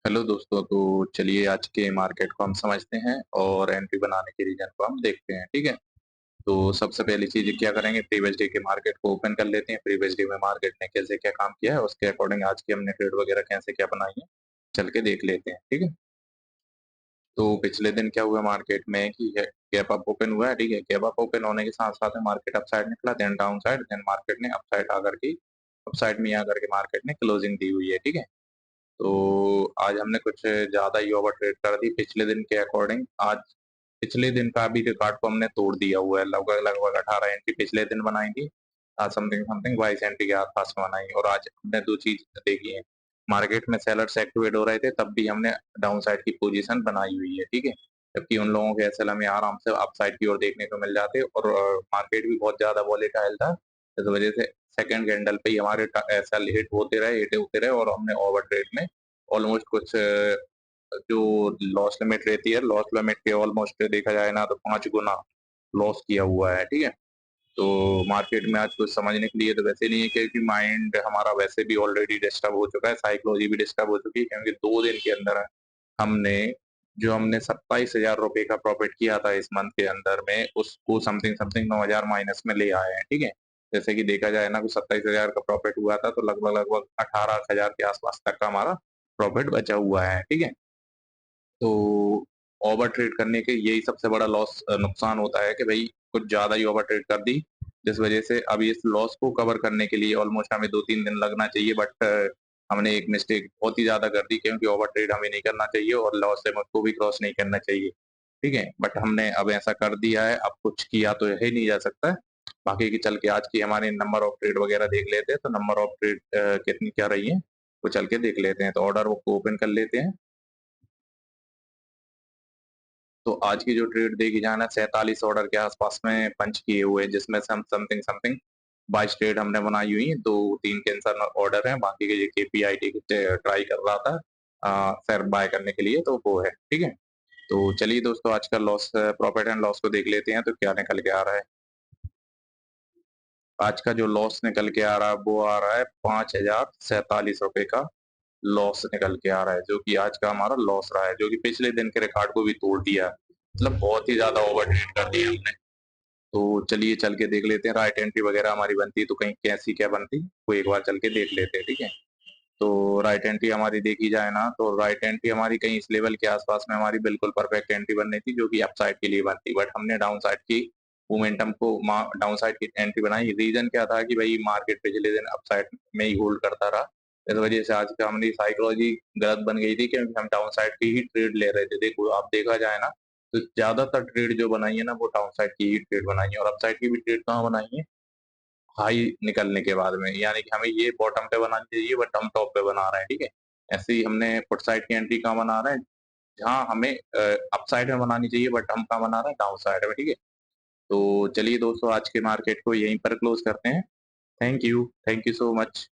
Hello दोस्तों, तो चलिए आज के मार्केट को हम समझते हैं और एंट्री बनाने के रीजन को हम देखते हैं। ठीक है। तो सबसे पहली चीज क्या करेंगे, प्रीवियस डे के मार्केट को ओपन कर लेते हैं। प्रीवियस डे में मार्केट ने कैसे क्या काम किया है उसके अकॉर्डिंग आज की हमने ट्रेड वगैरह कैसे क्या बनाई है चल के देख लेते हैं। ठीक है। तो पिछले दिन क्या हुआ मार्केट में कि गैप अप ओपन हुआ है। ठीक है। गैप अप ओपन होने के साथ साथ में मार्केट अप साइड निकला, then downside, then market ने अप साइड आकर के अप साइड में आकर के मार्केट ने क्लोजिंग दी हुई है। ठीक है। तो आज हमने कुछ ज्यादा ही ओवर ट्रेड कर दी पिछले दिन के अकॉर्डिंग। आज पिछले दिन का भी रिकॉर्ड को हमने तोड़ दिया हुआ है। लगभग लगभग 18 एंट्री पिछले दिन बनाई थी। आज समथिंग समथिंग 22 एंट्री के आसपास में बनाई। और आज हमने दो चीज देखी है। मार्केट में सेलर्स एक्टिवेट हो रहे थे तब भी हमने डाउन साइड की पोजीशन बनाई हुई है। ठीक है। जबकि उन लोगों के एसएल हमें आराम से अप साइड की ओर देखने को मिल जाते और मार्केट भी बहुत ज्यादा वॉलेटाइल था। इस वजह से सेकंड कैंडल पे ही हमारे एसएल हिट होते रहे, हिट होते रहे, और हमने ओवर ट्रेड में ऑलमोस्ट कुछ जो लॉस लिमिट रहती है, लॉस लिमिट के ऑलमोस्ट देखा जाए ना तो 5 गुना लॉस किया हुआ है। ठीक है। तो मार्केट में आज कुछ समझने के लिए तो वैसे नहीं है, क्योंकि माइंड हमारा वैसे भी ऑलरेडी डिस्टर्ब हो चुका है, साइकोलॉजी भी डिस्टर्ब हो चुकी है, क्योंकि 2 दिन के अंदर हमने जो हमने 27,000 रुपए का प्रॉफिट किया था इस मंथ के अंदर में, उसको समथिंग समथिंग 9,000 माइनस में ले आए हैं। ठीक है। जैसे कि देखा जाए ना कि 27,000 का प्रॉफिट हुआ था तो लगभग लगभग 18,000 के आसपास तक का हमारा प्रॉफिट बचा हुआ है। ठीक है। तो ओवर ट्रेड करने के यही सबसे बड़ा नुकसान होता है कि भाई कुछ ज्यादा ही ओवर ट्रेड कर दी, जिस वजह से अब इस लॉस को कवर करने के लिए ऑलमोस्ट हमें 2-3 दिन लगना चाहिए। बट हमने एक मिस्टेक बहुत ही ज्यादा कर दी, क्योंकि ओवर ट्रेड हमें नहीं करना चाहिए और लॉस लिमिट को भी क्रॉस नहीं करना चाहिए। ठीक है। बट हमने अब ऐसा कर दिया है, अब कुछ किया तो है नहीं जा सकता है। बाकी की चल के आज की हमारे नंबर ऑफ ट्रेड वगैरह देख लेते हैं। तो नंबर ऑफ ट्रेड कितनी क्या रही है वो चल के देख लेते हैं। तो ऑर्डर बुक को ओपन कर लेते हैं। तो आज की जो ट्रेड देखी जाए ना, 47 ऑर्डर के आसपास में पंच किए हुए हैं, जिसमें से हम समथिंग समथिंग 22 ट्रेड हमने बनाई हुई है। दो तीन कैंसर ऑर्डर है, बाकी के ये केपीआईटी ट्राई कर रहा था शेयर बाय करने के लिए, तो वो है। ठीक है। तो चलिए दोस्तों, आज का लॉस प्रॉफिट एंड लॉस को देख लेते हैं तो क्या निकल के आ रहा है। आज का जो लॉस निकल के आ रहा है वो आ रहा है 5,047 रुपए का लॉस निकल के आ रहा है, जो कि आज का हमारा लॉस रहा है, जो कि पिछले दिन के रिकॉर्ड को भी तोड़ दिया है। मतलब बहुत ही ज्यादा ओवर ट्रेड कर दिया हमने। तो चलिए चल के देख लेते हैं, राइट एंट्री वगैरह हमारी बनती तो कहीं कैसी क्या बनती वो एक बार चल के देख लेते हैं। ठीक है। तो राइट एंट्री हमारी देखी जाए ना, तो राइट एंट्री हमारी कहीं इस लेवल के आसपास में हमारी बिल्कुल परफेक्ट एंट्री बननी थी, जो कि अप साइड के लिए बनती, बट हमने डाउन साइड की मोमेंटम को डाउन साइड की एंट्री बनाई। रीजन क्या था कि भाई मार्केट पिछले दिन अप साइड में ही होल्ड करता रहा। इस वजह से आज का हमारी साइकोलॉजी गलत बन गई थी, क्योंकि हम डाउन साइड की ही ट्रेड ले रहे थे। देखो आप देखा जाए ना, तो ज्यादातर ट्रेड जो बनाई है ना वो डाउन साइड की ही ट्रेड बनाई है, और अप साइड की भी ट्रेड कहाँ बनाई है, हाई निकलने के बाद में। यानी कि हमें ये बॉटम पे बनानी चाहिए बट हम टॉप पे बना रहे हैं। ठीक है। ऐसे ही हमने फुट साइड की एंट्री कहाँ बना रहे हैं, जहाँ हमें अप साइड में बनानी चाहिए, बट हम कहाँ बना रहे हैं, डाउन साइड में। ठीक है। तो चलिए दोस्तों, आज के मार्केट को यहीं पर क्लोज करते हैं। Thank you so much.